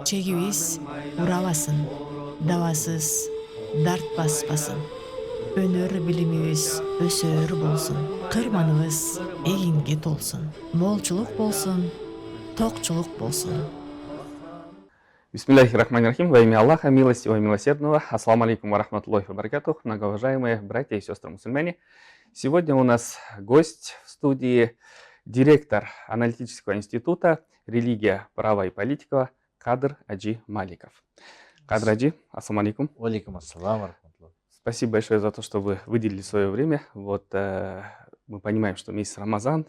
Чегибиз урабасын, дабасыз дарт баспасын. Өнөр билимибиз өсөр болсун. Кырманыбыз эгинге толсун. Молчулук болсун, токчулук болсун. Бисмиллахи рахмани рахим. Во имя Аллаха, милостивого и милосердного. Ассаламу алейкум ва рахматуллахи ва баракатух. Многоуважаемые братья и сестры мусульмане. Сегодня у нас гость в студии, директор аналитического института «Религия, право и политика» Кадр Аджи Маликов. Кадр Аджи, ассаламу алейкум. Алейкум ассалам. Спасибо большое за то, что вы выделили свое время. Мы понимаем, что месяц Рамазан,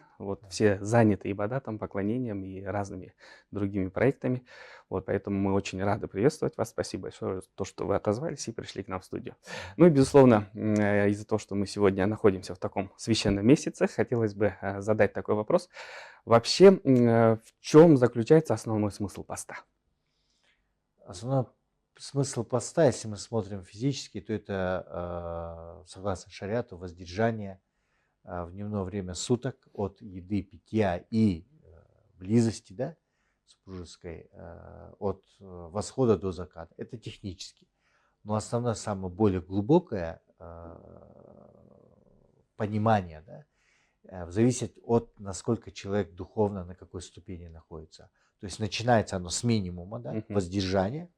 все заняты ибадатом, поклонением и разными другими проектами. Поэтому мы очень рады приветствовать вас. Спасибо большое за то, что вы отозвались и пришли к нам в студию. Ну и, безусловно, из-за того, что мы сегодня находимся в таком священном месяце, хотелось бы задать такой вопрос. Вообще, в чем заключается основной смысл поста? Основной смысл поста, если мы смотрим физически, то это, согласно шариату, воздержание в дневное время суток от еды, питья и близости, да, супружеской, от восхода до заката. Это технически. Но основное, самое более глубокое понимание, да, зависит от, насколько человек духовно, на какой ступени находится. То есть начинается оно с минимума, да, воздержания.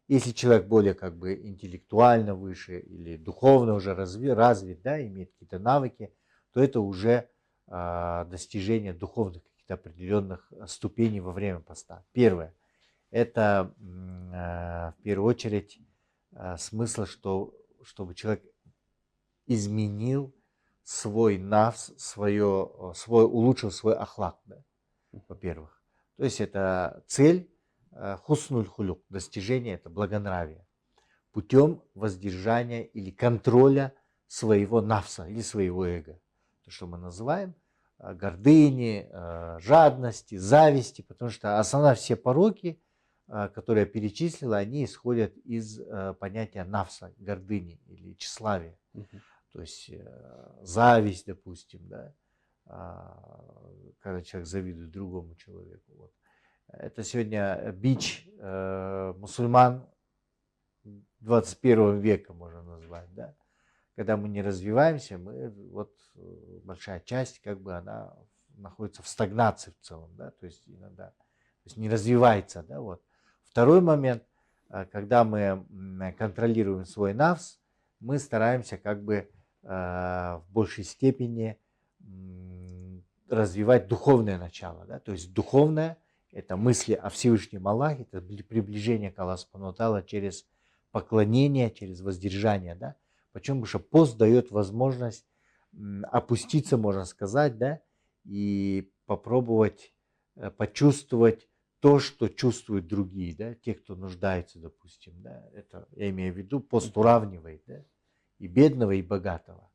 Если человек более интеллектуально выше или духовно уже развит, да, имеет какие-то навыки, то это уже достижение духовных каких-то определенных ступеней во время поста. Первое. Это в первую очередь смысл, чтобы человек изменил свой нафс, улучшил свой ахлак, да, во-первых. То есть это цель. Хуснуль хулюк, достижение, это благонравие, путем воздержания или контроля своего нафса или своего эго. То, что мы называем гордыни, жадности, зависти, потому что основные все пороки, которые я перечислил, они исходят из понятия нафса, гордыни или тщеславия. То есть зависть, допустим, да, когда человек завидует другому человеку. Это сегодня бич мусульман 21 века, можно назвать, да. Когда мы не развиваемся, большая часть, она находится в стагнации в целом, да, то есть не развивается, да, вот. Второй момент, когда мы контролируем свой нафс, мы стараемся в большей степени развивать духовное начало, да, то есть духовное. Это мысли о Всевышнем Аллахе, это приближение к Аллаху Субхану ва Тааля через поклонение, через воздержание. Да? Почему? Потому что пост дает возможность опуститься, можно сказать, да? И попробовать почувствовать то, что чувствуют другие, да? Те, кто нуждается, допустим. Да? Это, я имею в виду, пост уравнивает, да? И бедного, и богатого.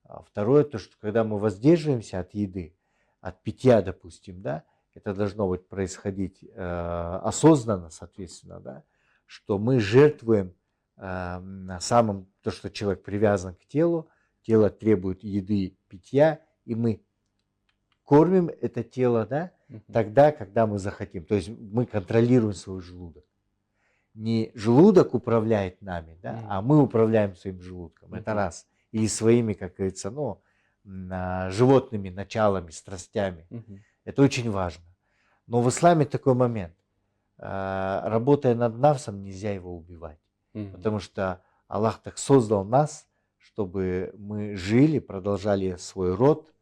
А второе, то, что когда мы воздерживаемся от еды, от питья, допустим, да, это должно быть происходить осознанно, соответственно, да, что мы жертвуем то, что человек привязан к телу, тело требует еды, питья, и мы кормим это тело, да, тогда, когда мы захотим. То есть мы контролируем свой желудок. Не желудок управляет нами, да, а мы управляем своим желудком. Это раз. Или своими, как говорится, животными началами, страстями. Это очень важно. Но в исламе такой момент. Работая над нафсом, нельзя его убивать. Потому что Аллах так создал нас, чтобы мы жили, продолжали свой род.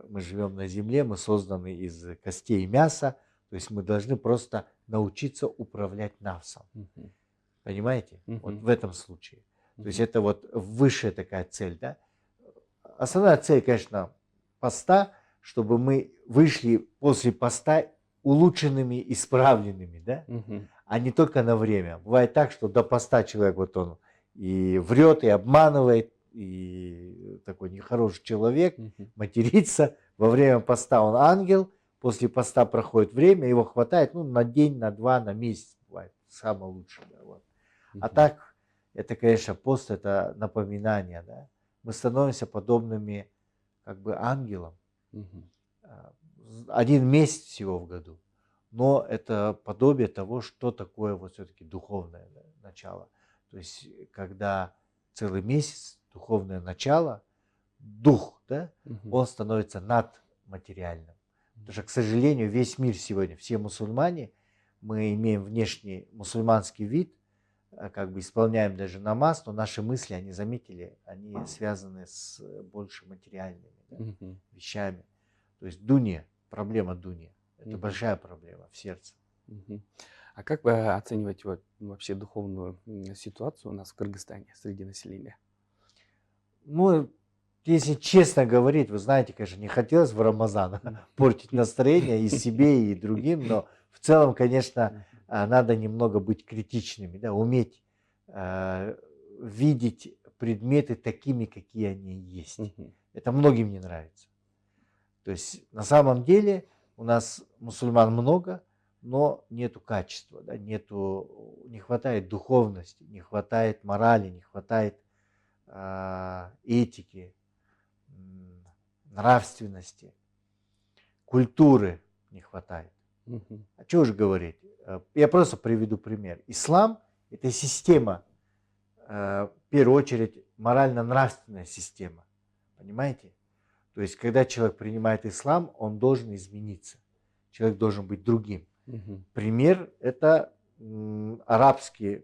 Мы живем на земле, мы созданы из костей и мяса. То есть мы должны просто научиться управлять нафсом. Понимаете? Вот в этом случае. То есть это высшая такая цель. Да? Основная цель, конечно, поста, чтобы мы вышли после поста улучшенными, исправленными, да? А не только на время. Бывает так, что до поста человек он и врет, и обманывает, и такой нехороший человек, матерится. Во время поста он ангел, после поста проходит время, его хватает на день, на два, на месяц, бывает, самое лучшее. Да, вот. А так, это, конечно, пост, это напоминание, да? Мы становимся подобными ангелам. 1 месяц всего в году. но это подобие того, что такое вот все-таки духовное, да, начало. То есть, когда целый месяц духовное начало, дух, да, Мгм. он становится над материальным. Потому что, к сожалению, весь мир сегодня, все мусульмане, мы имеем внешний мусульманский вид, как бы исполняем даже намаз, но наши мысли, они заметили, они связаны с больше материальными, да, Мгм. вещами. То есть дуния, проблема дуния, это Мгм. большая проблема в сердце. Мгм. А как вы оцениваете вот вообще духовную ситуацию у нас в Кыргызстане среди населения? Ну, если честно говорить, вы знаете, конечно, не хотелось в Рамазан портить настроение и себе, и другим, но в целом, конечно, надо немного быть критичными, да, уметь видеть предметы такими, какие они есть. Мгм. Это многим не нравится. То есть на самом деле у нас мусульман много, но нету качества, да, не хватает духовности, не хватает морали, не хватает этики, нравственности, культуры не хватает. Мгм. А чего же говорить? Я просто приведу пример. Ислам – это система, в первую очередь, морально-нравственная система. Понимаете? То есть, когда человек принимает ислам, он должен измениться. Человек должен быть другим. Мгм. Пример – это Аравийский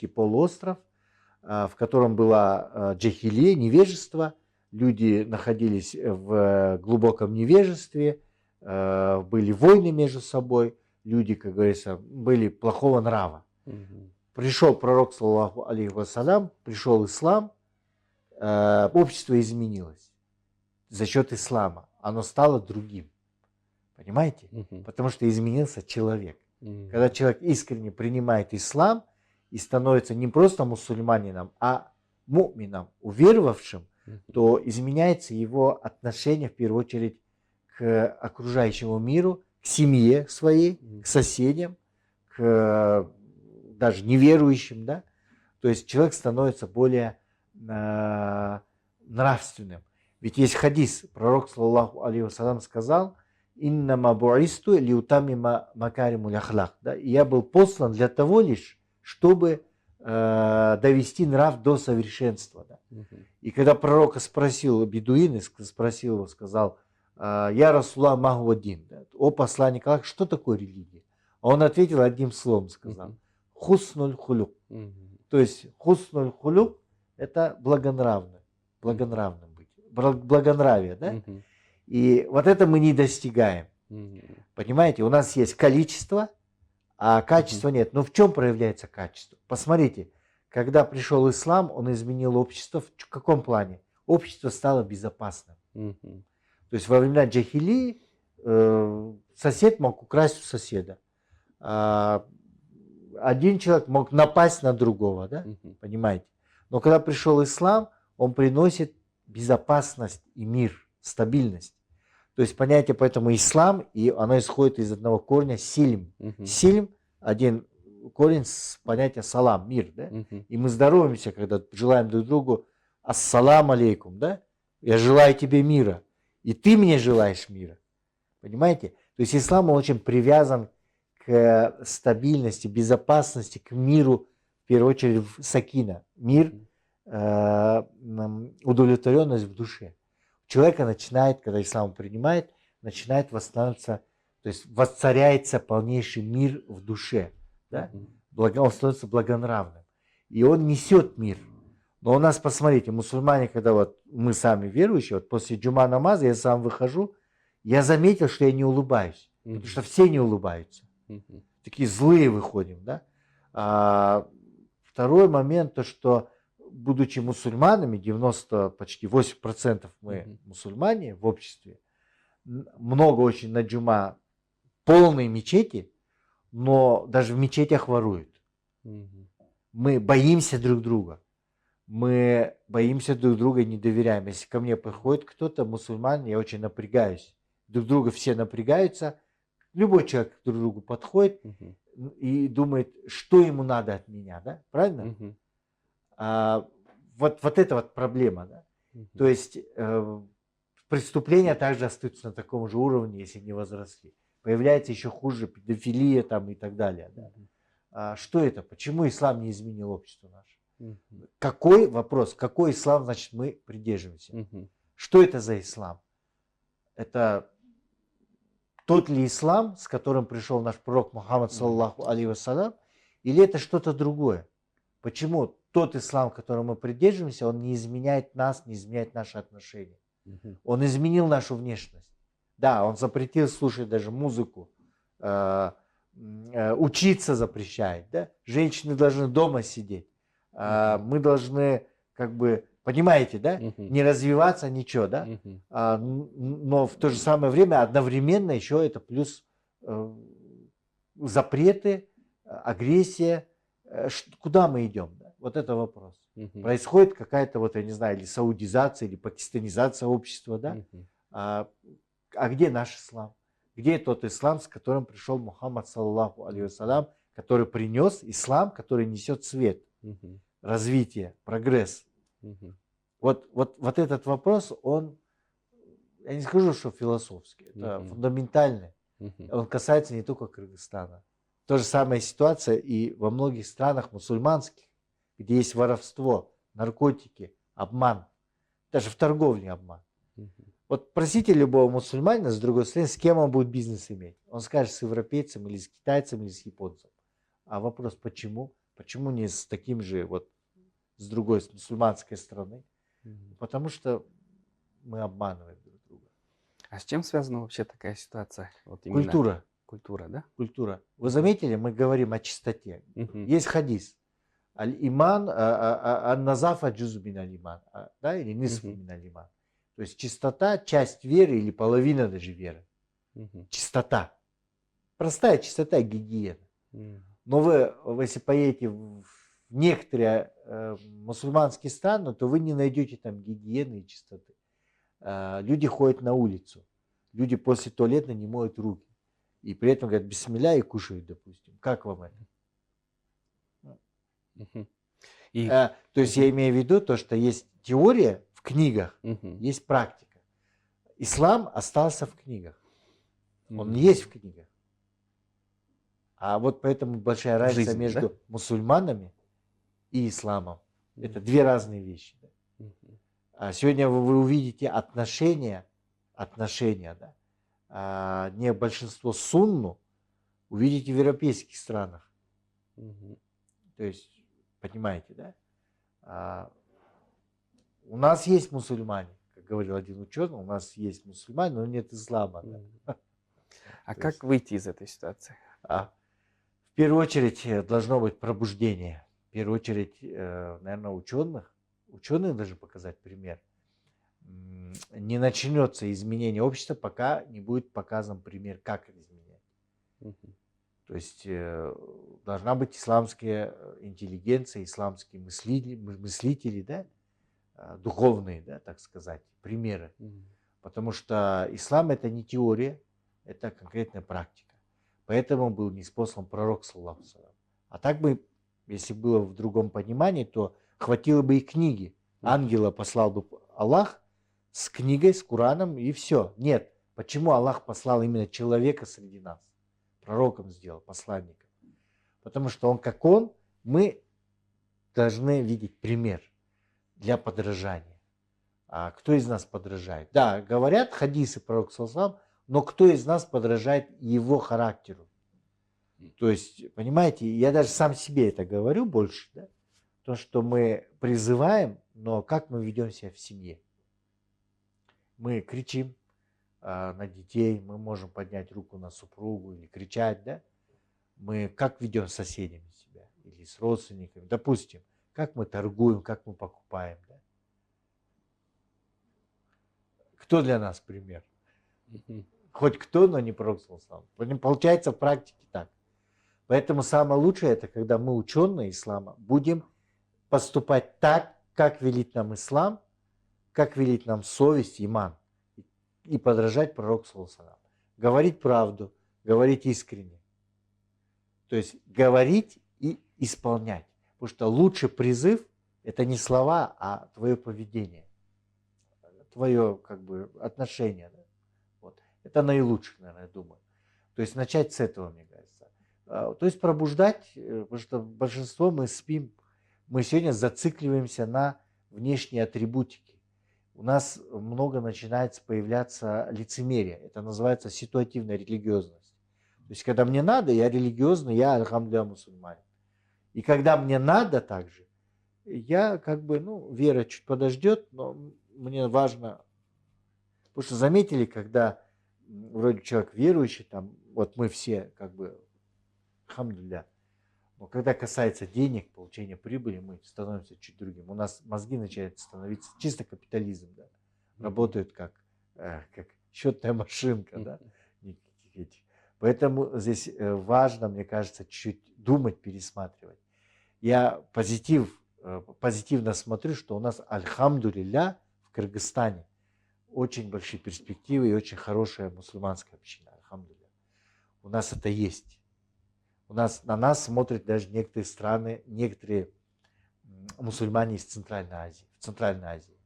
полуостров, в котором была джахилия, невежество. Люди находились в глубоком невежестве, были войны между собой, люди, как говорится, были плохого нрава. Мгм. Пришел пророк, саллаллаху алейхи вассалям, пришел ислам, общество изменилось за счет ислама. Оно стало другим. Понимаете? Мгм. Потому что изменился человек. Мгм. Когда человек искренне принимает ислам и становится не просто мусульманином, а мумином, уверовавшим, Мгм. то изменяется его отношение в первую очередь к окружающему миру, к семье своей, к соседям, к даже неверующим, да. То есть человек становится более нравственным. Ведь есть хадис, пророк, саллаллаху алейхи вассалям, сказал: «Иннама буисту лиутамима макаримуль ахлак». Да? И я был послан для того лишь, чтобы довести нрав до совершенства. Да? Мгм. И когда пророка спросил, бедуины спросил его, сказал: «Я Расулла Махвадин», да? «О посланник Аллаха, что такое религия?» А он ответил одним словом, сказал: Мгм. «Хуснуль хулюк». Мгм. То есть хуснуль хулюк – это благонравным быть, благонравие, да? Мгм. И вот это мы не достигаем. Мгм. Понимаете, у нас есть количество, а качества нет. Но в чем проявляется качество? Посмотрите, когда пришел ислам, он изменил общество. В каком плане? Общество стало безопасным. Мгм. То есть во времена джахилии сосед мог украсть у соседа. Один человек мог напасть на другого, да? Мгм. Понимаете? Но когда пришел ислам, он приносит безопасность и мир, стабильность. То есть понятие поэтому ислам, и оно исходит из одного корня сильм. Мгм. Сильм – один корень с понятия салам, мир, да? Мгм. И мы здороваемся, когда желаем друг другу ассалам алейкум, да? Я желаю тебе мира, и ты мне желаешь мира. Понимаете? То есть ислам он очень привязан к стабильности, безопасности, к миру, в первую очередь в сакина, мир, удовлетворенность в душе. Человека начинает, когда ислам принимает, начинает восстанавливаться, то есть воцаряется полнейший мир в душе. Да? Мгм. Он становится благонравным. И он несет мир. Но у нас, посмотрите, мусульмане, когда вот мы сами верующие, вот после джума намаза я сам выхожу, я заметил, что я не улыбаюсь. Потому Мгм. что все не улыбаются. Мгм. Такие злые выходим, да. Второй момент, то что, будучи мусульманами, 90, почти 8% мы Мгм. мусульмане в обществе, много очень на джума, полные мечети, но даже в мечетях воруют. Мгм. Мы боимся друг друга. Мы боимся друг друга и не доверяем. Если ко мне приходит кто-то, мусульман, я очень напрягаюсь. Друг друга все напрягаются. Любой человек друг к другу подходит Мгм. и думает, что ему надо от меня, да? Правильно? Мгм. Вот это вот проблема, да? Мгм. То есть преступления также остаются на таком же уровне, если не возросли. появляется еще хуже, педофилия там и так далее. Да? Что это? Почему ислам не изменил общество наше? Какой вопрос? Какой ислам, значит, мы придерживаемся? Что это за ислам? Это тот ли ислам, с которым пришел наш пророк Мухаммад, саллаллаху алейхи вассалям, или это что-то другое? Почему тот ислам, которым мы придерживаемся, он не изменяет нас, не изменяет наши отношения? Он изменил нашу внешность. Да, он запретил слушать даже музыку, учиться запрещает. Да? Женщины должны дома сидеть. Мы должны, как бы, понимаете, да, не развиваться, ничего, да? Но в то же самое время одновременно еще это плюс запреты, агрессия. Куда мы идем? Да? Вот это вопрос. Происходит какая-то, вот я не знаю, или саудизация, или пакистанизация общества, да? А где наш ислам? Где тот ислам, с которым пришел Мухаммад, саллаллаху алейхи вассалям, который принес ислам, который несет свет, развитие, прогресс? Вот этот вопрос, он, я не скажу, что философский, это фундаментальный. Он касается не только Кыргызстана. То же самая ситуация и во многих странах мусульманских, где есть воровство, наркотики, обман. Даже в торговле обман. Вот просите любого мусульманина, с другой стороны, с кем он будет бизнес иметь. Он скажет, с европейцем, или с китайцем, или с японцем. А вопрос, почему? Почему не с таким же, вот, с другой, с мусульманской страны? Потому что мы обманываем друг друга. А с чем связана вообще такая ситуация? Вот именно Культура. Культура, да? Культура. Вы заметили, мы говорим о чистоте. Есть хадис. Аль-иман, ан-назафа джузу мин аль-иман. Да, или нисфу мин аль-иман. То есть чистота, часть веры или половина даже веры. Чистота. Простая чистота, гигиена. Но вы, если поедете в некоторые мусульманские страны, то вы не найдете там гигиены и чистоты. Люди ходят на улицу. Люди после туалета не моют руки. И при этом говорят бисмилля и кушают, допустим. Как вам это? То есть я имею в виду то, что есть теория в книгах, есть практика. Ислам остался в книгах. Он есть в книгах. А вот поэтому большая разница жизни, между да? мусульманами и исламом. Это две разные вещи. А сегодня вы увидите отношения, да, не большинство сунну увидите в европейских странах. То есть, понимаете, да? У нас есть мусульмане, как говорил один ученый, у нас есть мусульмане, но нет ислама. Да? А как выйти из этой ситуации? В первую очередь должно быть пробуждение. В первую очередь, наверное, ученые должны показать пример. Не начнется изменение общества, пока не будет показан пример, как это изменять. То есть должна быть исламская интеллигенция, исламские мыслители, да? Духовные, да, так сказать, примеры. Потому что ислам это не теория, это конкретная практика. Поэтому был ниспослан пророк, саллаллаху алейхи вассалям. А так бы, если было в другом понимании, то хватило бы и книги. Ангела послал бы Аллах с книгой, с Кораном и все. Нет. Почему Аллах послал именно человека среди нас? Пророком сделал, посланником. Потому что он, как он, мы должны видеть пример для подражания. А кто из нас подражает? Да, говорят хадисы пророка, саллаллаху алейхи вассалям, но кто из нас подражает его характеру? То есть, понимаете, я даже сам себе это говорю больше, да? То, что мы призываем, но как мы ведем себя в семье? Мы кричим на детей, мы можем поднять руку на супругу или кричать, да? Мы как ведем с соседями себя или с родственниками? Допустим, как мы торгуем, как мы покупаем, да? Кто для нас пример? Хоть кто, но не пророк, саллаллаху алейхи вассалям. Получается в практике так. Поэтому самое лучшее, это когда мы, ученые ислама, будем поступать так, как велит нам ислам, как велит нам совесть, иман. И подражать пророку, саллаллаху алейхи вассалям. Говорить правду, говорить искренне. То есть говорить и исполнять. Потому что лучший призыв – это не слова, а твое поведение. Твое, как бы, отношение. Да? Вот. Это наилучшее, наверное, я думаю. То есть начать с этого, мне кажется. То есть пробуждать, потому что большинство мы спим, мы сегодня зацикливаемся на внешней атрибутике. У нас много начинает появляться лицемерие. Это называется ситуативная религиозность. То есть, когда мне надо, я религиозный, я альхамдулилля мусульманин. И когда мне надо также, я как бы, вера чуть подождет, но мне важно, потому что заметили, когда вроде человек верующий, там, вот мы все как бы, альхамдулилля, но когда касается денег, получения прибыли, мы становимся чуть другим. У нас мозги начинают становиться чисто капитализм, да, работают как счетная машинка, да, никаких этих. Поэтому здесь важно, мне кажется, чуть думать, пересматривать. Я позитивно смотрю, что у нас, альхамдулилля, в Кыргызстане очень большие перспективы и очень хорошая мусульманская община, альхамдулилля. У нас это есть. На нас смотрят даже некоторые страны, некоторые мусульмане из Центральной Азии, в Центральной Азии.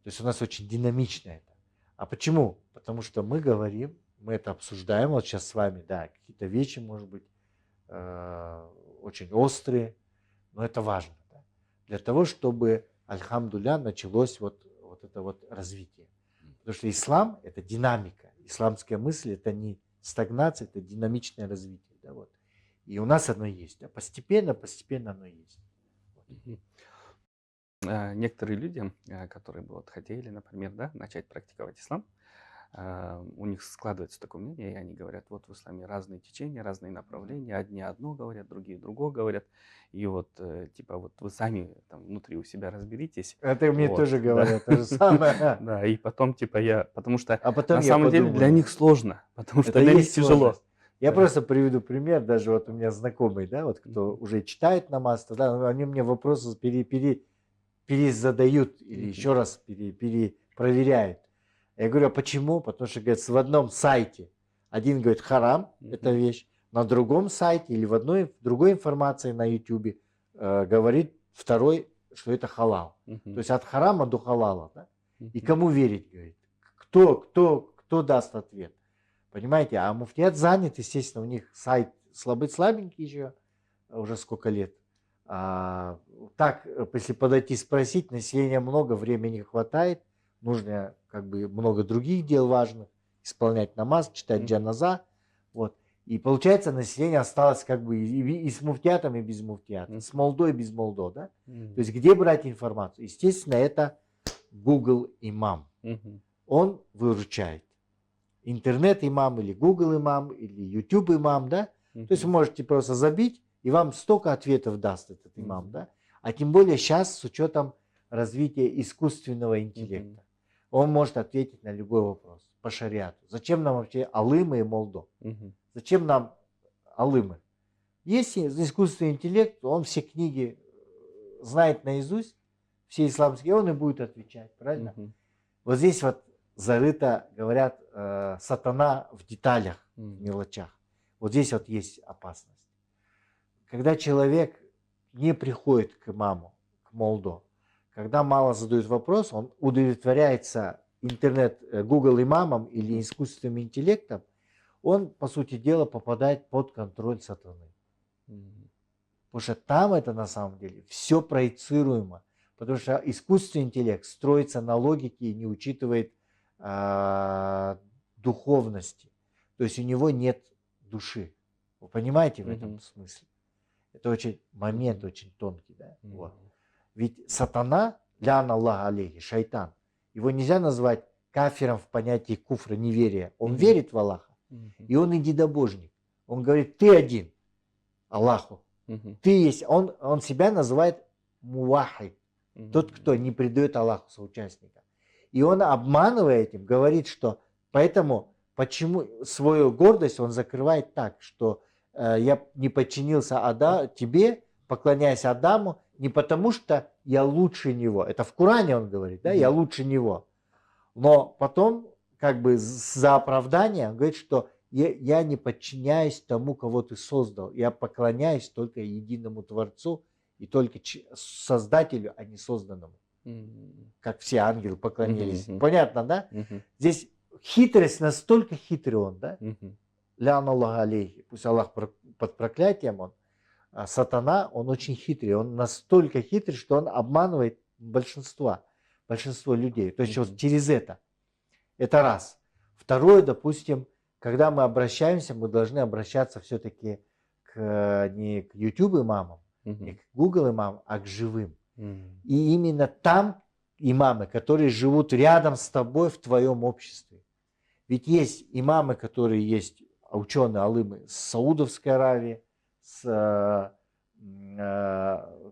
То есть у нас очень динамично это. А почему? Потому что мы говорим, мы это обсуждаем, вот сейчас с вами, да, какие-то вещи, может быть, очень острые, но это важно, да, для того, чтобы, альхамдулилля, началось вот это вот развитие. Потому что ислам – это динамика, исламская мысль – это не стагнация, это динамичное развитие, да, вот. И у нас оно есть, да, постепенно оно есть. Некоторые люди, которые бы вот хотели, например, да, начать практиковать ислам, у них складывается такое мнение, и они говорят, вот в исламе разные течения, разные направления, одни одно говорят, другие другое говорят, и вот типа вот вы сами там внутри у себя разберитесь. Это мне вот, тоже да. говорят то же самое. Да, и потом типа потому что потом на я самом деле для подумаю. них сложно, потому что Это для них есть тяжело. сложность. Я Да. просто приведу пример, даже вот у меня знакомый, да, вот кто уже читает намаз, да, они мне вопросы перезадают или еще раз перепроверяют. Я говорю, а почему? Потому что, говорят, в одном сайте один говорит харам, это вещь, на другом сайте или в другой информации на YouTube говорит второй, что это халал. То есть от харама до халала. Да? И кому верить, говорит? Кто даст ответ? Понимаете? А муфтият занят, естественно, у них сайт слабенький еще, уже сколько лет. Так, если подойти спросить, населения много, времени не хватает, нужно как бы много других дел важных, исполнять намаз, читать джаназа, вот. И получается, население осталось как бы и с муфтиятом, и без муфтията, с молдой, и без молдо, да? То есть где брать информацию? Естественно, это Google имам. Он выручает. Интернет имам или Google имам или YouTube имам, да? То есть вы можете просто забить, и вам столько ответов даст этот имам, да? А тем более сейчас с учетом развития искусственного интеллекта. Он может ответить на любой вопрос по шариату. Зачем нам вообще алымы и молдо? Зачем нам алымы? Если искусственный интеллект, он все книги знает наизусть, все исламские, он и будет отвечать, правильно? Вот здесь вот зарыто, говорят, сатана в деталях, в мелочах. Вот здесь вот есть опасность. Когда человек не приходит к имаму, к молдо, когда мало задают вопрос, он удовлетворяется Google имамом или искусственным интеллектом, он, по сути дела, попадает под контроль сатаны. Потому что там это на самом деле все проецируемо. Потому что искусственный интеллект строится на логике и не учитывает духовности. То есть у него нет души. Вы понимаете в этом смысле? Это очень момент очень тонкий. Да? Вот. Ведь сатана, лян Аллах алейхи, шайтан, его нельзя назвать кафиром в понятии куфра, неверия. Он верит в Аллаха. И он единобожник. Он говорит, ты один, Аллаху. Ты есть. Он себя называет муахид. Тот, кто не предает Аллаху соучастника. И он, обманывая этим, говорит, что почему свою гордость он закрывает так, что я не подчинился тебе, поклоняясь Адаму, не потому что я лучше него. Это в Коране он говорит, да, я лучше него. Но потом, как бы за оправдание, он говорит, что я не подчиняюсь тому, кого ты создал. Я поклоняюсь только единому Творцу и только Создателю, а не созданному. Как все ангелы поклонились. Понятно, да? Здесь хитрость, настолько хитрый он, да? лян Аллах алейхи, пусть Аллах под проклятием он, сатана, он очень хитрый, он настолько хитрый, что он обманывает большинство людей. То есть вот через это раз. Второе, допустим, когда мы обращаемся, мы должны обращаться все-таки не к YouTube имамам, не к Google имамам, а к живым. И именно там имамы, которые живут рядом с тобой в твоем обществе. Ведь есть имамы, которые есть ученые алымы с Саудовской Аравии, с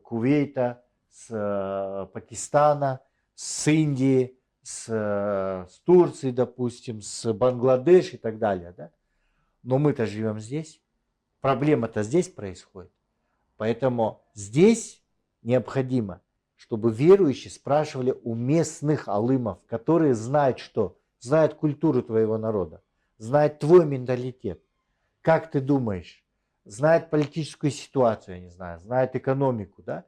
Кувейта, с Пакистана, с Индии, с Турции, допустим, с Бангладеш и так далее. Да? Но мы-то живем здесь. Проблема-то здесь происходит. Поэтому здесь необходимо, чтобы верующие спрашивали у местных алымов, которые знают что? Знают культуру твоего народа, знают твой менталитет. Как ты думаешь? Знают политическую ситуацию, я не знаю, знают экономику, да?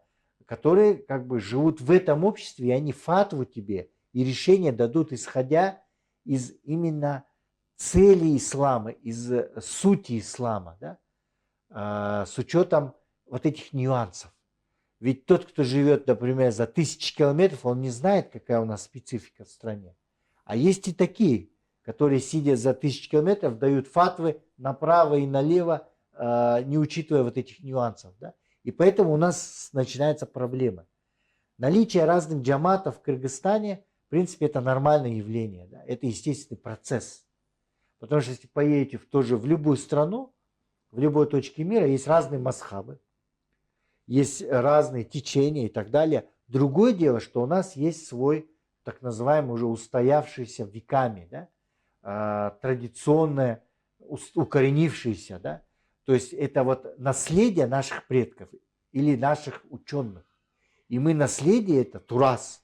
Которые как бы живут в этом обществе, и они фатву тебе и решения дадут, исходя из именно цели ислама, из сути ислама, да? С учетом вот этих нюансов. Ведь тот, кто живет, например, за 1000 километров, он не знает, какая у нас специфика в стране. А есть и такие, которые, сидя за 1000 километров, дают фатвы направо и налево, не учитывая вот этих нюансов. Да? И поэтому у нас начинаются проблемы. Наличие разных джаматов в Кыргызстане, в принципе, это нормальное явление. Да? Это естественный процесс. Потому что если поедете в любую страну, в любой точке мира, есть разные масхабы, есть разные течения и так далее. Другое дело, что у нас есть свой так называемый уже устоявшийся веками, да, традиционное, укоренившееся, да, то есть это вот наследие наших предков или наших ученых. И мы наследие это, турас,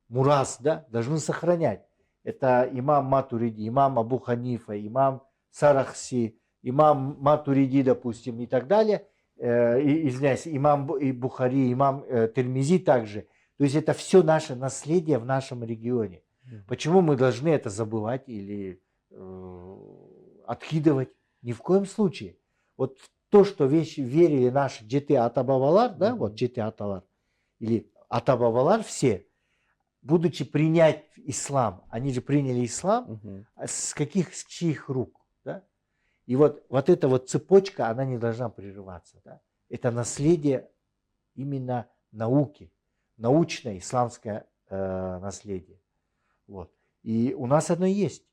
мурас, да, должны сохранять. Это имам Матуриди, имам Абу Ханифа, имам Сарахси, имам Матуриди, допустим, и так далее. Извиняюсь, имам Бухари, имам Тирмизи также. То есть это все наше наследие в нашем регионе. Почему мы должны это забывать или откидывать? Ни в коем случае. Вот то, что верили наши джеты Атабабалар, да, вот джеты Аталар, или Атабабалар все, будучи принять ислам, они же приняли ислам, с чьих рук, да? И вот эта вот цепочка, она не должна прерываться, да? Это наследие именно науки, научное исламское наследие. Вот. И у нас оно есть.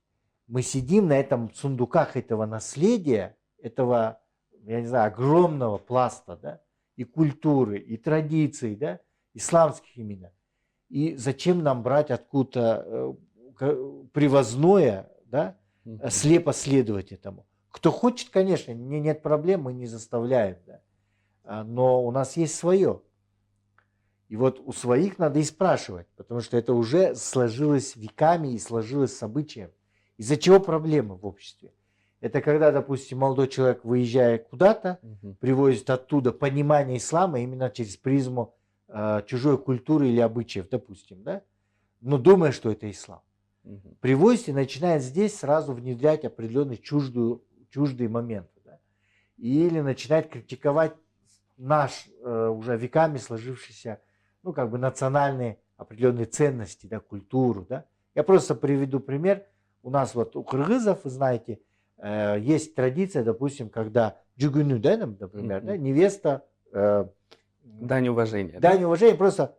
Мы сидим на этом сундуках этого наследия, этого, я не знаю, огромного пласта, да, и культуры, и традиций, да, исламских именно. И зачем нам брать откуда-то привозное, да, слепо следовать этому? Кто хочет, конечно, нет проблем, мы не заставляем, да, но у нас есть свое. И вот у своих надо и спрашивать, потому что это уже сложилось веками и сложилось с обычаем. Из-за чего проблемы в обществе? Это когда, допустим, молодой человек, выезжая куда-то, привозит оттуда понимание ислама именно через призму чужой культуры или обычаев, допустим, да? Но думая, что это ислам. Привозит и начинает здесь сразу внедрять определенные чуждые моменты. Да? Или начинает критиковать наш уже веками сложившийся, ну, как бы национальные определенные ценности, да, культуру. Да? Я просто приведу пример. У нас вот у кыргызов, вы знаете, есть традиция, допустим, когда джугуну, да, например, да, невеста... Дань уважения. Дань уважения, просто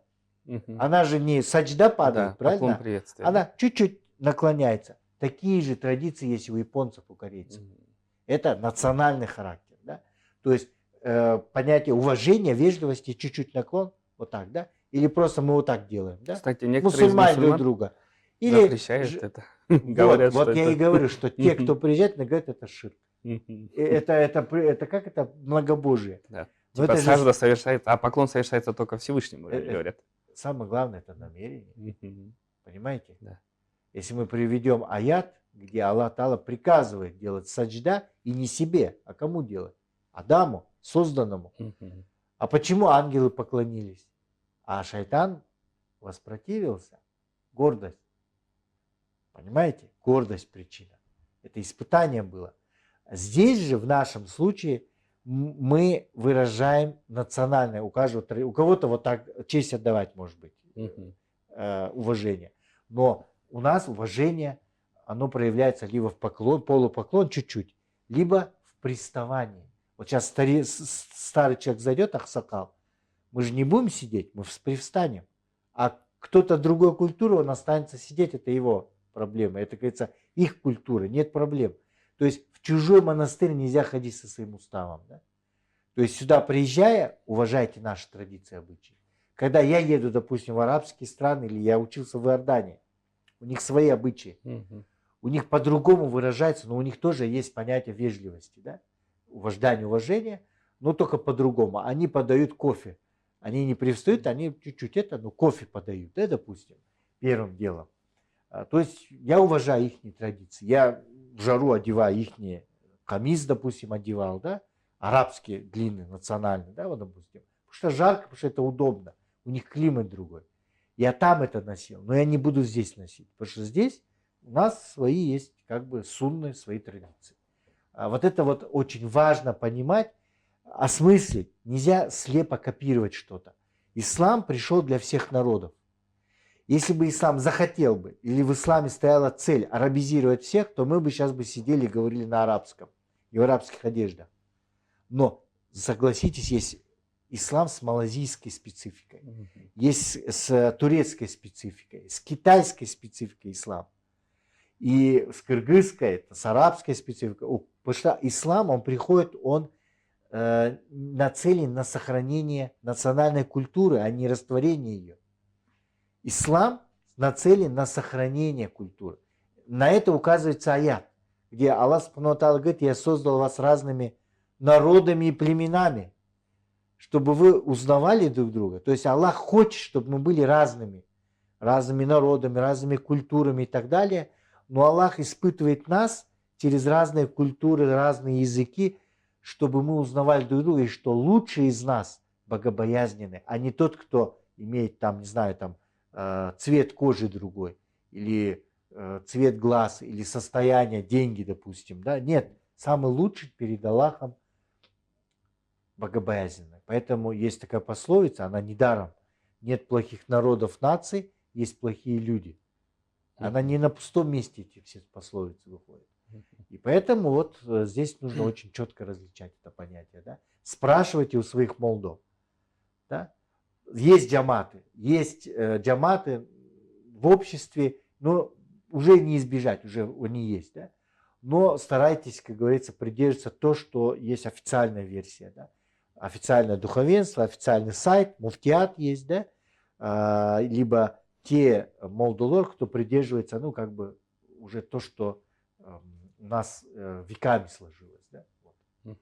она же не саджда падает, Да, правильно? поклон приветствия. Она чуть-чуть наклоняется. Такие же традиции есть у японцев, у корейцев. Это национальный характер. Да? То есть понятие уважения, вежливости, чуть-чуть наклон, вот так, да? Или просто мы вот так делаем, да? Кстати, некоторые Мусульмане друг друга. Или запрещают это. Говорят, вот что я это... и говорю, что те, кто приезжает, мне говорят, это ширк. Это как это многобожие. Да. Но Типа это же сажда совершается, а поклон совершается только Всевышнему, говорят. самое главное это намерение. Понимаете? Да. Если мы приведем аят, где Аллах Таала приказывает делать саджда, и не себе, а кому делать? Адаму, созданному. А почему ангелы поклонились? А шайтан воспротивился. Гордость. Понимаете? Гордость причина. Это испытание было. Здесь же, в нашем случае, мы выражаем национальное, у кого-то вот так честь отдавать, может быть, уважение. Но у нас уважение, оно проявляется либо в полупоклон чуть-чуть, либо в приставании. Вот сейчас старый человек зайдет, ахсакал, мы же не будем сидеть, мы привстанем. А кто-то другой культуры, он останется сидеть, это его проблема. Это, говорится, их культура, нет проблем. То есть в чужой монастырь нельзя ходить со своим уставом. Да? То есть сюда приезжая, уважайте наши традиции, обычаи. Когда я еду, допустим, в арабские страны, или я учился в Иордании, у них свои обычаи. У них по-другому выражается, но у них тоже есть понятие вежливости. Да? Уважения, но только по-другому. Они подают кофе. Они не привстают, они чуть-чуть кофе подают, да, допустим, первым делом. То есть я уважаю их традиции. Я в жару одеваю их камис, допустим, одевал, да, арабские длинные, национальные, да, вот, допустим. Потому что жарко, потому что это удобно. У них климат другой. Я там это носил, но я не буду здесь носить. Потому что здесь у нас свои есть, как бы, сунны, свои традиции. А вот это вот очень важно понимать, осмыслить. Нельзя слепо копировать что-то. Ислам пришел для всех народов. Если бы ислам захотел бы, или в исламе стояла цель арабизировать всех, то мы бы сейчас бы сидели и говорили на арабском и в арабских одеждах. Но, согласитесь, есть ислам с малазийской спецификой, есть с турецкой спецификой, с китайской спецификой ислам. И с кыргызской, с арабской спецификой. Потому что ислам, он приходит, он нацелен на сохранение национальной культуры, а не растворение ее. Ислам нацелен на сохранение культуры. На это указывается аят, где Аллах Субхану ва Тааля говорит: я создал вас разными народами и племенами, чтобы вы узнавали друг друга. То есть Аллах хочет, чтобы мы были разными народами, разными культурами и так далее. Но Аллах испытывает нас через разные культуры, разные языки, чтобы мы узнавали друг друга, и что лучший из нас богобоязненный, а не тот, кто имеет там, не знаю, там цвет кожи другой, или цвет глаз, или состояние, деньги, допустим. Да? Нет, самый лучший перед Аллахом богобоязненный. Поэтому есть такая пословица, она недаром. Нет плохих народов, наций, есть плохие люди. Она не на пустом месте, эти все пословицы выходят. И поэтому вот здесь нужно очень четко различать это понятие. Да? Спрашивайте у своих молдов. Да? Есть джаматы в обществе, но уже не избежать, уже они есть. Да? Но старайтесь, как говорится, придерживаться то, что есть официальная версия. Да? Официальное духовенство, официальный сайт, муфтиат есть, да? Либо те молдолор, кто придерживается, ну, как бы, уже то, что у нас веками сложилось. Да? Вот.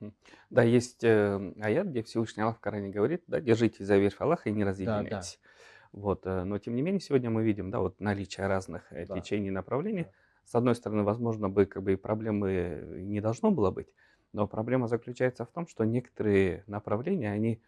Да, есть аят, где Всевышний Аллах в Коране говорит: да, держитесь за верфь Аллаха и не разъединяйтесь. Да. Вот, но тем не менее, сегодня мы видим, да, вот наличие разных течений и направлений. Да. С одной стороны, возможно, как бы и проблемы не должно было быть, но проблема заключается в том, что некоторые направления, они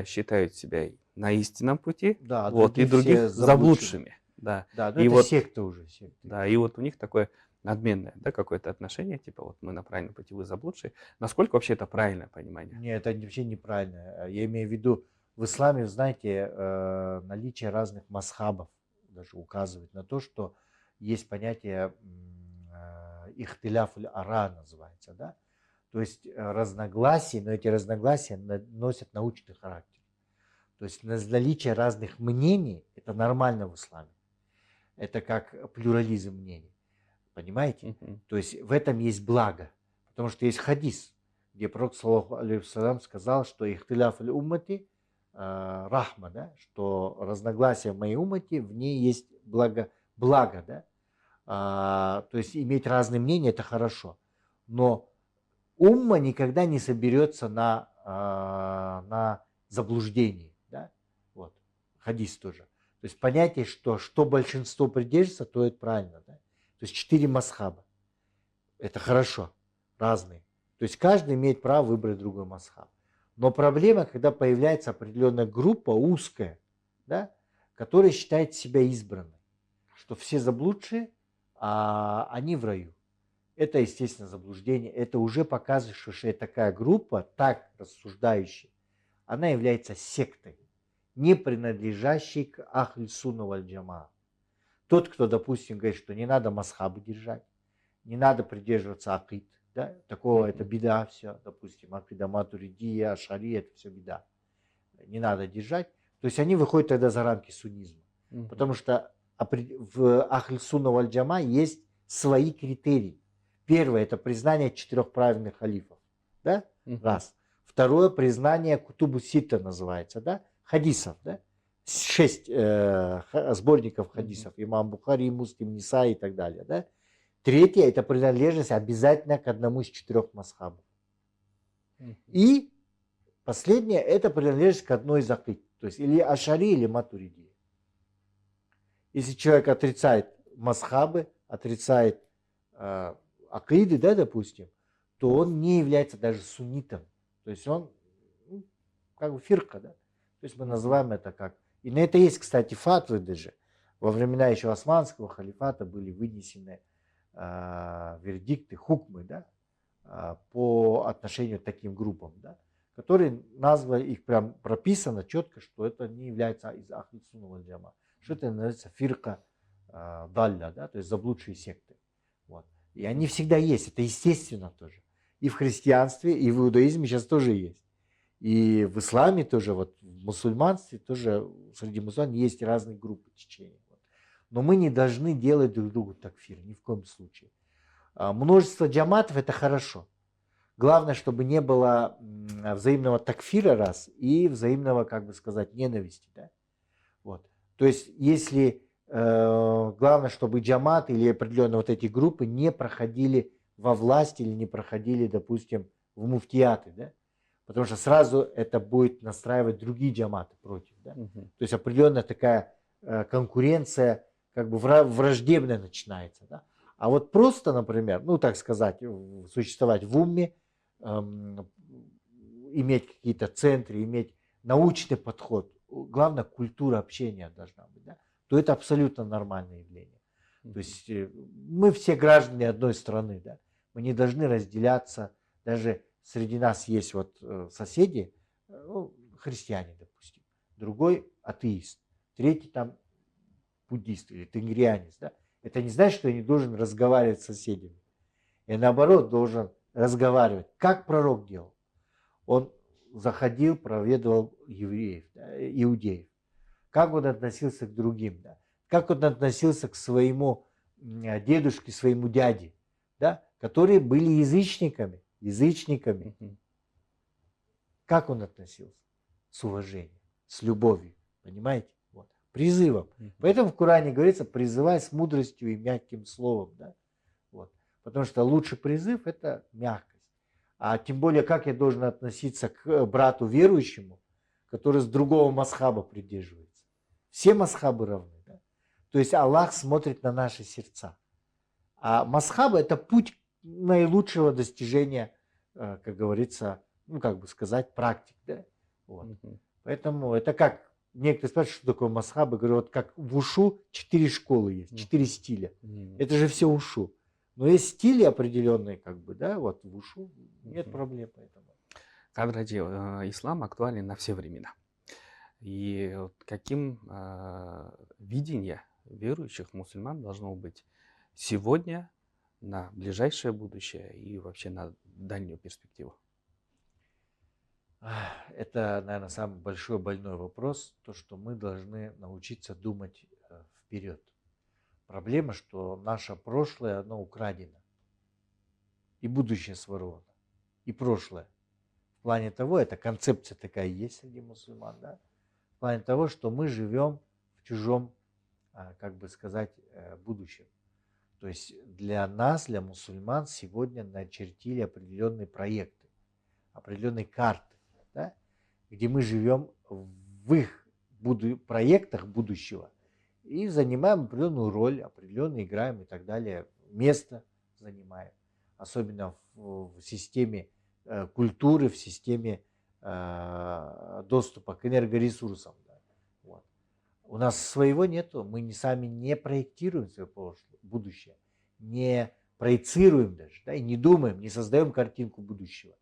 считают себя на истинном пути, да, вот, и других заблудшими. Да, да, и это вот секта уже. Секта. Да, и вот у них такое надменное, да, какое-то отношение, типа вот мы на правильном пути, вы заблудшие. Насколько вообще это правильное понимание? Нет, это вообще неправильно. Я имею в виду, в исламе, знаете, наличие разных масхабов даже указывает на то, что есть понятие ихтиляф аль-ара называется, да? То есть разногласия, но эти разногласия носят научный характер. То есть наличие разных мнений – это нормально в исламе. Это как плюрализм мнений. Понимаете? То есть в этом есть благо. Потому что есть хадис, где пророк, саллаллаху алейхи вассалям, сказал, что ихтиляф аль-уммати рахма, да? Что разногласия в моей уммате, в ней есть благо, да? То есть иметь разные мнения – это хорошо. Но умма никогда не соберется на заблуждении. Да? Вот. Хадис тоже. То есть понятие, что большинство придерживается, то это правильно. Да? То есть 4 масхаба. Это хорошо. Разные. То есть каждый имеет право выбрать другой масхаб. Но проблема, когда появляется определенная группа узкая, да, которая считает себя избранной. Что все заблудшие, а они в раю. это, естественно, заблуждение. Это уже показывает, что такая группа, так рассуждающая, она является сектой, не принадлежащей к Ахль-Сунна валь-Джамаа. Тот, кто, допустим, говорит, что не надо масхабы держать, не надо придерживаться акид, да? Такого это беда все, допустим, акида матуридия, ашари, это все беда. Не надо держать. То есть они выходят тогда за рамки суннизма. Потому что в Ахль-Сунна валь-Джамаа есть свои критерии. Первое – это признание 4 правильных халифов. Да? Раз. Второе – признание кутубу ситта называется, да? Хадисов. Да? 6 сборников хадисов. Имам Бухари, Муслим, Ниса и так далее. Да? Третье – это принадлежность обязательно к одному из 4 масхабов. И последнее – это принадлежность к одной из акид. То есть или ашари, или матуридия. Если человек отрицает масхабы, отрицает акиды, да, допустим, то он не является даже суннитом. То есть он как бы фирка, да. То есть мы называем это как... И на это есть, кстати, фатвы даже. Во времена еще османского халифата были вынесены вердикты, хукмы, да, по отношению к таким группам, да, которые назвали, их прям прописано четко, что это не является из Ахль-Сунна валь-Джамаа, что это называется фирка далля, да, то есть заблудшие секты. Вот. И они всегда есть, это естественно тоже. И в христианстве, и в иудаизме сейчас тоже есть. И в исламе тоже, вот в мусульманстве тоже, среди мусульман есть разные группы течений. Вот. Но мы не должны делать друг другу такфир, ни в коем случае. Множество джаматов это хорошо. Главное, чтобы не было взаимного такфира раз и взаимного, как бы сказать, ненависти. Да? Вот. То есть, если главное, чтобы джамат или определенные вот эти группы не проходили во власть или не проходили, допустим, в муфтияты, да? Потому что сразу это будет настраивать другие джаматы против. Да? То есть определенная такая конкуренция, как бы враждебная начинается. Да? А вот просто, например, ну так сказать, существовать в умме, иметь какие-то центры, иметь научный подход, главное, культура общения должна быть, да? То это абсолютно нормальное явление. То есть мы все граждане одной страны, да? Мы не должны разделяться, даже среди нас есть вот соседи, ну, христиане, допустим, другой атеист, третий там буддист или тенгрианец, да? Это не значит, что я не должен разговаривать с соседями. Я наоборот должен разговаривать, как пророк делал. Он заходил, проведывал евреев, да, иудеев. Как он относился к другим, да? Как он относился к своему дедушке, своему дяде, да? Которые были язычниками. Как он относился? С уважением, с любовью, понимаете? Вот. Призывом. Поэтому в Коране говорится, призывай с мудростью и мягким словом, да? Вот. Потому что лучший призыв это мягкость. А тем более, как я должен относиться к брату верующему, который с другого масхаба придерживается. Все масхабы равны. Да? То есть Аллах смотрит на наши сердца. А масхабы это путь наилучшего достижения, как говорится, ну как бы сказать, практик. Да? Вот. Поэтому это как, некоторые спрашивают, что такое масхабы. Говорю, вот как в ушу 4 школы есть, 4 стиля. Это же все ушу. Но есть стили определенные, как бы, да, вот в ушу нет проблем поэтому. Кадраджи, ислам актуален на все времена. И вот каким видение верующих мусульман должно быть сегодня, на ближайшее будущее и вообще на дальнюю перспективу? Это, наверное, самый большой больной вопрос, то, что мы должны научиться думать вперед. Проблема, что наше прошлое, оно украдено. И будущее своровано. И прошлое. В плане того, эта концепция такая есть среди мусульман, да? В плане того, что мы живем в чужом, как бы сказать, будущем. То есть для нас, для мусульман, сегодня начертили определенные проекты, определенные карты, да? Где мы живем в их проектах будущего. И занимаем определенную роль, определенно играем и так далее, место занимаем. Особенно в системе культуры, в системе доступа к энергоресурсам. Да. Вот. У нас своего нету, мы сами не проектируем свое будущее, не проецируем даже, да, и не думаем, не создаем картинку будущего.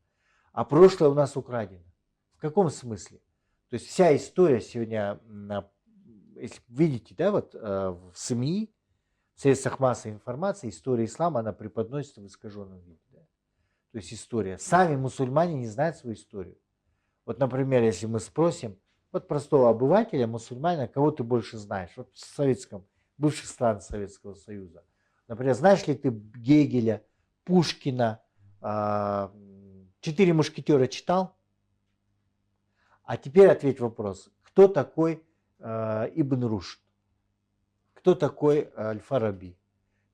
А прошлое у нас украдено. В каком смысле? То есть вся история сегодня, если видите, да, вот в СМИ, в средствах массовой информации, история ислама, она преподносится в искаженном виде. Да? То есть история. Сами мусульмане не знают свою историю. Вот, например, если мы спросим, вот простого обывателя, мусульманина, кого ты больше знаешь? Вот в бывших странах Советского Союза. Например, знаешь ли ты Гегеля, Пушкина, «Четыре мушкетера» читал? А теперь ответь вопрос. Кто такой Ибн Рушд? Кто такой Аль-Фараби?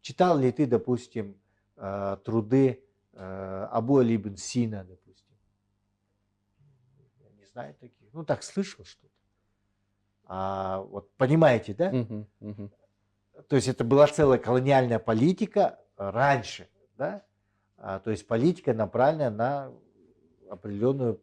Читал ли ты, допустим, труды Абу Али ибн Сина, допустим? Я не знаю таких. Ну, так слышал что-то. Вот понимаете, да? То есть это была целая колониальная политика раньше, да? То есть политика направленная на определенную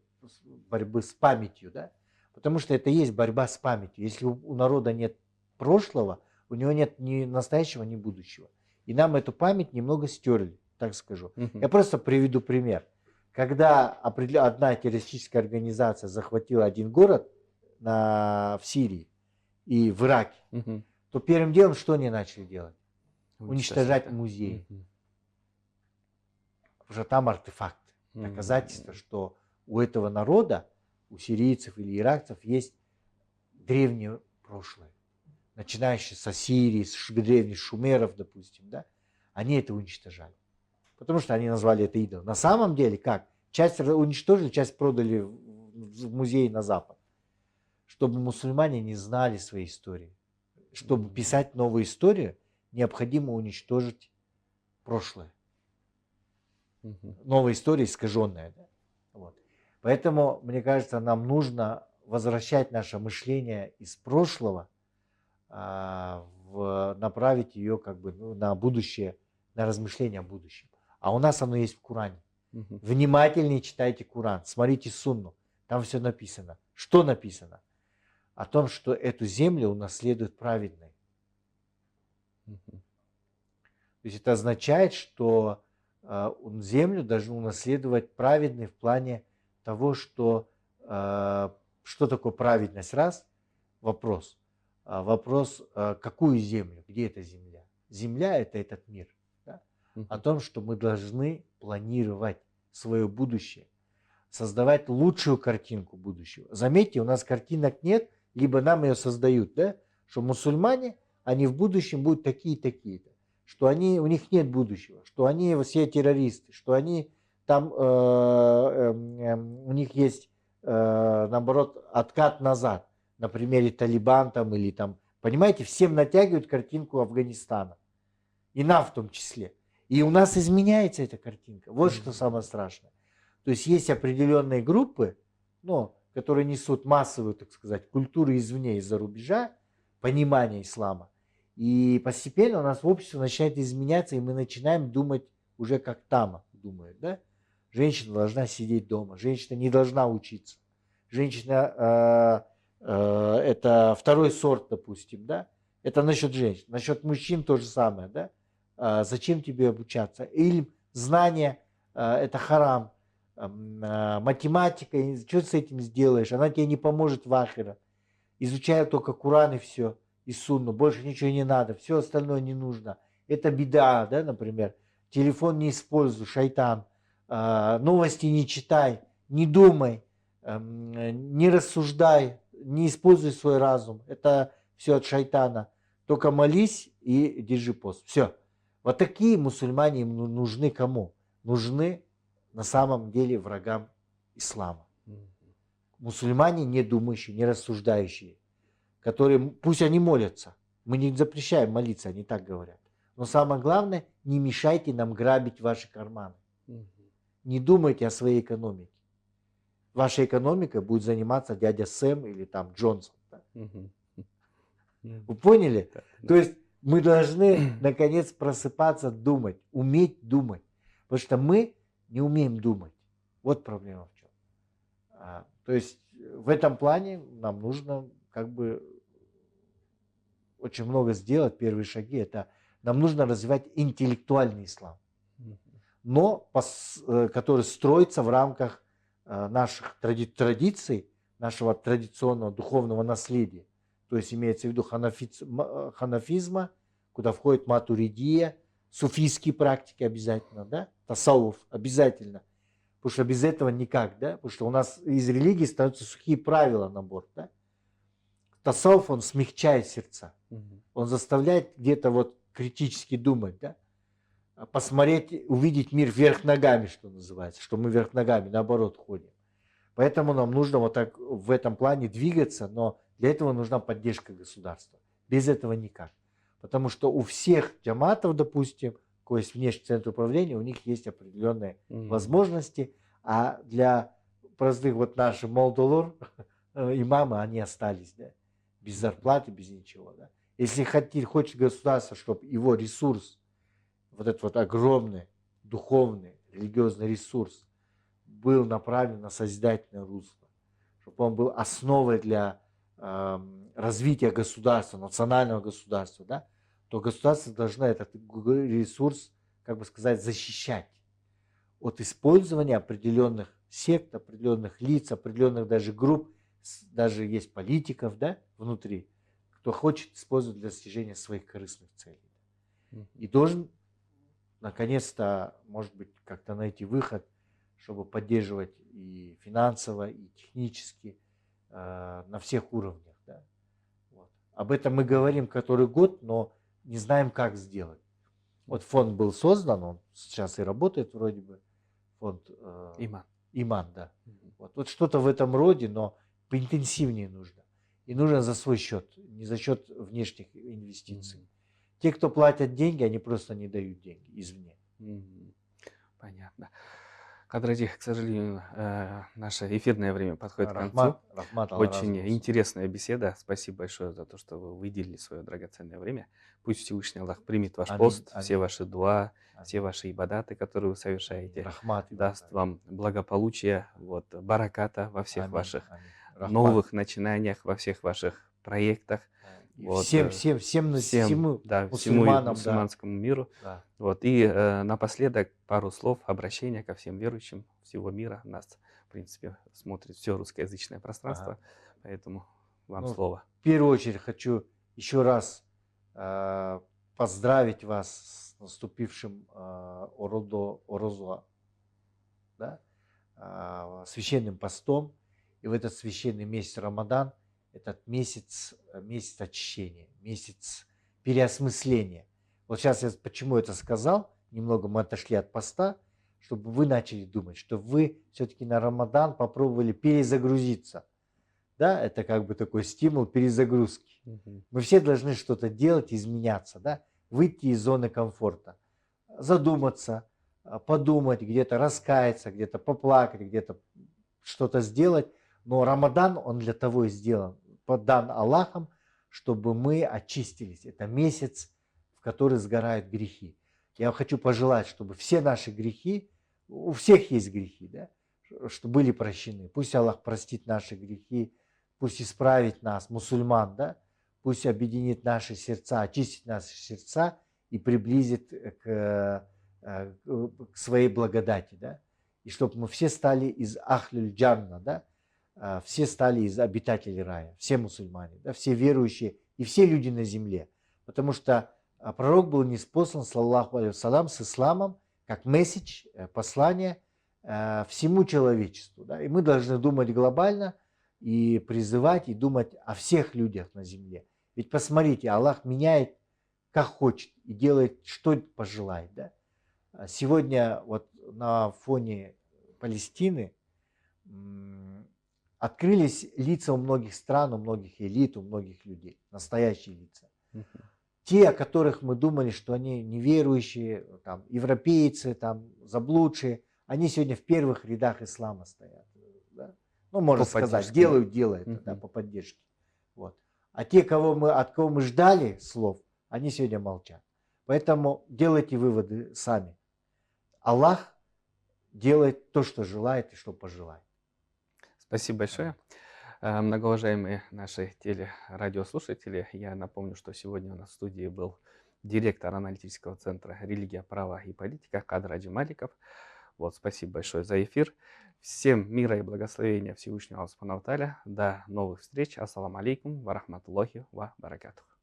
борьбу с памятью, да? Потому что это и есть борьба с памятью. Если у народа нет прошлого, у него нет ни настоящего, ни будущего. И нам эту память немного стерли, так скажу. Я просто приведу пример. Когда одна террористическая организация захватила один город в Сирии и в Ираке, то первым делом что они начали делать? Уничтожать музеи. Потому что там артефакты, доказательства, что у этого народа, у сирийцев или иракцев есть древнее прошлое. Начинающие с Ассирии, с древних шумеров, допустим, да? Они это уничтожали. Потому что они назвали это идолом. На самом деле как? Часть уничтожили, часть продали в музей на Запад. Чтобы мусульмане не знали своей истории. Чтобы писать новую историю, необходимо уничтожить прошлое. Новая история искаженная. Да? Вот. Поэтому, мне кажется, нам нужно возвращать наше мышление из прошлого, направить ее как бы на будущее, на размышления о будущем. А у нас оно есть в Коране. Внимательнее читайте Коран, смотрите Сунну. Там все написано. Что написано? О том, что эту землю унаследуют праведные. То есть это означает, что землю должны унаследовать праведные в плане того, что такое праведность, раз, вопрос. Вопрос, какую землю, где эта земля? Земля – это этот мир. Да? О том, что мы должны планировать свое будущее, создавать лучшую картинку будущего. Заметьте, у нас картинок нет, либо нам ее создают, да? Что мусульмане, они в будущем будут такие-такие-то, что у них нет будущего, что они все террористы, что они там, у них есть, наоборот, откат назад, на примере Талибан там или там, понимаете, всем натягивают картинку Афганистана, и нам в том числе. И у нас изменяется эта картинка, вот что самое страшное. То есть есть определенные группы, которые несут массовую, так сказать, культуру извне, из-за рубежа, понимание ислама. И постепенно у нас общество начинает изменяться, и мы начинаем думать уже как там думают. Да? Женщина должна сидеть дома, женщина не должна учиться. Женщина это второй сорт, допустим. Да? Это насчет женщин. Насчет мужчин то же самое. Да? Зачем тебе обучаться? Или знание это харам. Математика, что ты с этим сделаешь? Она тебе не поможет в ахире. Изучай только Коран и все, и Сунну. Больше ничего не надо, все остальное не нужно. Это беда, да, например. Телефон не используй, шайтан. Новости не читай, не думай, не рассуждай, не используй свой разум. Это все от шайтана. Только молись и держи пост. Все. Вот такие мусульмане им нужны кому? Нужны на самом деле врагам ислама. Мусульмане не думающие, не рассуждающие, которые, пусть они молятся, мы не запрещаем молиться, они так говорят. Но самое главное, не мешайте нам грабить ваши карманы. Не думайте о своей экономике. Вашей экономикой будет заниматься дядя Сэм или там Джонсон. Да? Вы поняли? То есть мы должны наконец просыпаться, думать, уметь думать. Потому что мы не умеем думать. Вот проблема в чем. То есть в этом плане нам нужно как бы очень много сделать. Первые шаги это нам нужно развивать интеллектуальный ислам. но который строится в рамках наших традиций, нашего традиционного духовного наследия. То есть имеется в виду ханафизма, куда входит матуридия, суфийские практики обязательно, да, тасауф обязательно. Потому что без этого никак, да, потому что у нас из религии становятся сухие правила набор, да. Тасауф, он смягчает сердца, он заставляет где-то вот критически думать, да, посмотреть, увидеть мир вверх ногами, что называется, что мы вверх ногами, наоборот, ходим. Поэтому нам нужно вот так в этом плане двигаться, но для этого нужна поддержка государства. Без этого никак. Потому что у всех джаматов, допустим, у кого есть внешний центр управления, у них есть определенные возможности, а для простых вот наших молдолор, имамы, они остались, да, без зарплаты, без ничего. Да. Если хочет государство, чтобы его ресурс, вот этот вот огромный духовный, религиозный ресурс был направлен на созидательное русло, чтобы он был основой для развития государства, национального государства, да, то государство должно этот ресурс, как бы сказать, защищать от использования определенных сект, определенных лиц, определенных даже групп, даже есть политиков, да, внутри, кто хочет использовать для достижения своих корыстных целей. И должен, наконец-то, может быть, как-то найти выход, чтобы поддерживать и финансово, и технически на всех уровнях. Да. Вот. Об этом мы говорим который год, но не знаем, как сделать. Вот фонд был создан, он сейчас и работает вроде бы, фонд Иман, да. Вот что-то в этом роде, но поинтенсивнее нужно. И нужно за свой счет, не за счет внешних инвестиций. Те, кто платят деньги, они просто не дают деньги извне. Понятно. Кадради, к сожалению, наше эфирное время подходит к концу. Очень интересная беседа. Спасибо большое за то, что вы выделили свое драгоценное время. Пусть Всевышний Аллах примет ваш пост, все ваши дуа, все ваши ибадаты, которые вы совершаете. Даст вам благополучие, вот, бараката во всех ваших новых начинаниях, во всех ваших проектах. Вот, всем мусульманскому миру. Да. Вот, и напоследок пару слов обращения ко всем верующим всего мира. Нас, в принципе, смотрит все русскоязычное пространство, поэтому вам слово. В первую очередь хочу еще раз поздравить вас с наступившим Орозуа, да, священным постом. И в этот священный месяц Рамадан, этот месяц очищения, месяц переосмысления. Вот сейчас я почему это сказал, немного мы отошли от поста, чтобы вы начали думать, что вы все-таки на Рамадан попробовали перезагрузиться. Да, это как бы такой стимул перезагрузки. Мы все должны что-то делать, изменяться, да, выйти из зоны комфорта, задуматься, подумать, где-то раскаяться, где-то поплакать, где-то что-то сделать. Но Рамадан, он для того и сделан, дан Аллахом, чтобы мы очистились. Это месяц, в который сгорают грехи. Я хочу пожелать, чтобы все наши грехи, у всех есть грехи, да, что были прощены. Пусть Аллах простит наши грехи, пусть исправит нас, мусульман, да, пусть объединит наши сердца, очистит наши сердца и приблизит к своей благодати, да, и чтобы мы все стали из Ахлюль Джанна, да, все стали из обитателей рая, все мусульмане, да, все верующие и все люди на земле. Потому что пророк был ниспослан, саллаллаху алейхи вассалям, с исламом, как месседж, послание всему человечеству. Да. И мы должны думать глобально и призывать, и думать о всех людях на земле. Ведь посмотрите, Аллах меняет как хочет и делает, что пожелает. Да. Сегодня вот на фоне Палестины открылись лица у многих стран, у многих элит, у многих людей, настоящие лица. Те, о которых мы думали, что они неверующие, там, европейцы, там, заблудшие, они сегодня в первых рядах ислама стоят. Да? Ну, можно сказать, делают это, да, по поддержке. Вот. А те, от кого мы ждали слов, они сегодня молчат. Поэтому делайте выводы сами. Аллах делает то, что желает и что пожелает. Спасибо большое. Многоуважаемые наши телерадиослушатели, я напомню, что сегодня у нас в студии был директор аналитического центра «Религия, права и политика» Кадр Аджималиков. Вот, спасибо большое за эфир. Всем мира и благословения Всевышнего Аллаха Субхану ва Тааля. До новых встреч. Ассаламу алейкум ва рахматуллахи ва баракатух.